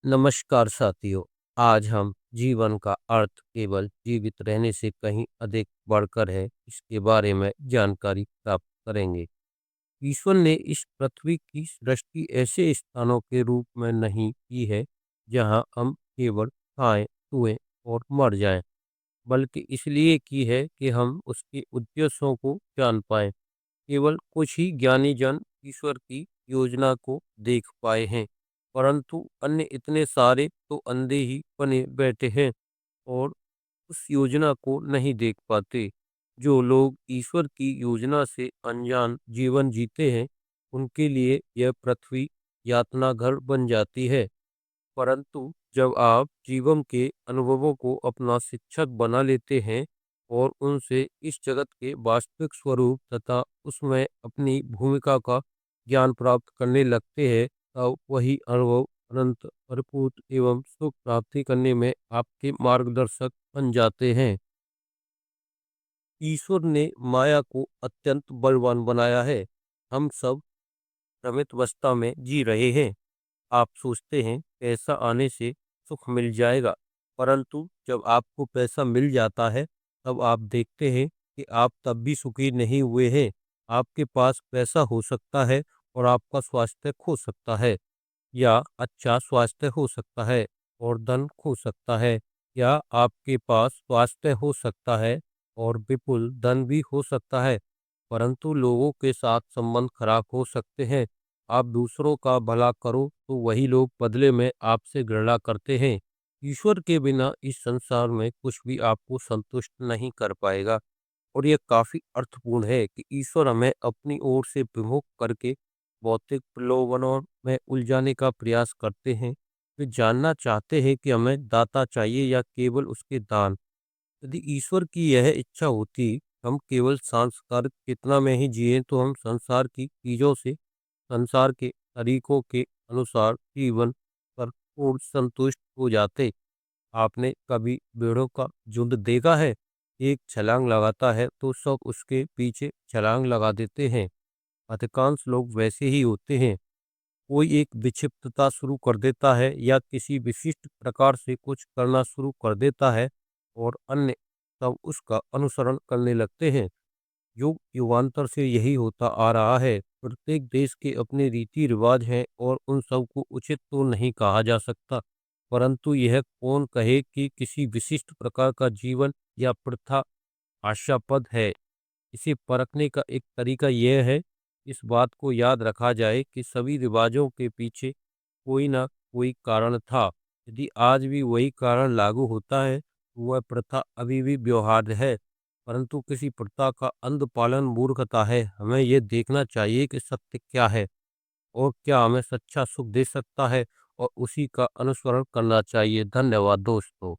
नमस्कार साथियों। आज हम जीवन का अर्थ केवल जीवित रहने से कहीं अधिक बढ़कर है, इसके बारे में जानकारी प्राप्त करेंगे। ईश्वर ने इस पृथ्वी की सृष्टि ऐसे स्थानों के रूप में नहीं की है जहां हम केवल खाएं, सोएं और मर जाएं, बल्कि इसलिए की है कि हम उसके उद्देश्यों को जान पाएं। केवल कुछ ही ज्ञानी जन ईश्वर की योजना को देख पाए हैं, परंतु अन्य इतने सारे तो अंधे ही बने बैठे हैं और उस योजना को नहीं देख पाते। जो लोग ईश्वर की योजना से अनजान जीवन जीते हैं, उनके लिए यह पृथ्वी यातना घर बन जाती है। परंतु जब आप जीवन के अनुभवों को अपना शिक्षक बना लेते हैं और उनसे इस जगत के वास्तविक स्वरूप तथा उसमें अपनी भूमिका का ज्ञान प्राप्त करने लगते हैं, तब वही अनुभव अनंत भरपूर एवं सुख प्राप्ति करने में आपके मार्गदर्शक बन जाते हैं। ईश्वर ने माया को अत्यंत बलवान बनाया है। हम सब भ्रमित अवस्था में जी रहे हैं। आप सोचते हैं पैसा आने से सुख मिल जाएगा, परंतु जब आपको पैसा मिल जाता है, तब आप देखते हैं कि आप तब भी सुखी नहीं हुए हैं। आपके पास पैसा हो सकता है और आपका स्वास्थ्य खो सकता है, या अच्छा स्वास्थ्य हो सकता है और धन खो सकता है, या आपके पास स्वास्थ्य हो सकता है और विपुल धन भी हो सकता है, परंतु लोगों के साथ संबंध खराब हो सकते हैं। आप दूसरों का भला करो तो वही लोग बदले में आपसे घृणा करते हैं। ईश्वर के बिना इस संसार में कुछ भी आपको संतुष्ट नहीं कर पाएगा। और यह काफ़ी अर्थपूर्ण है कि ईश्वर हमें अपनी ओर से विमुख करके भौतिक प्रलोभनों में उलझाने का प्रयास करते हैं। वे जानना चाहते हैं कि हमें दाता चाहिए या केवल उसके दान। यदि ईश्वर की यह इच्छा होती हम केवल सांसारिक चेतना में ही जिए, तो हम संसार की चीज़ों से, संसार के तरीकों के अनुसार जीवन पर पूर्ण संतुष्ट हो जाते। आपने कभी भेड़ों का झुंड देखा है? एक छलांग लगाता है तो सब उसके पीछे छलांग लगा देते हैं। अधिकांश लोग वैसे ही होते हैं। कोई एक विक्षिप्तता शुरू कर देता है या किसी विशिष्ट प्रकार से कुछ करना शुरू कर देता है और अन्य सब उसका अनुसरण करने लगते हैं। युग युगांतर से यही होता आ रहा है। प्रत्येक देश के अपने रीति रिवाज हैं और उन सब को उचित तो नहीं कहा जा सकता, परंतु यह कौन कहे कि किसी विशिष्ट प्रकार का जीवन या प्रथा आशापद है। इसे परखने का एक तरीका यह है, इस बात को याद रखा जाए कि सभी रिवाजों के पीछे कोई ना कोई कारण था। यदि आज भी वही कारण लागू होता है, तो वह प्रथा अभी भी व्यवहार्य है, परंतु किसी प्रथा का अंध पालन मूर्खता है। हमें यह देखना चाहिए कि सत्य क्या है और क्या हमें सच्चा सुख दे सकता है, और उसी का अनुसरण करना चाहिए। धन्यवाद दोस्तों।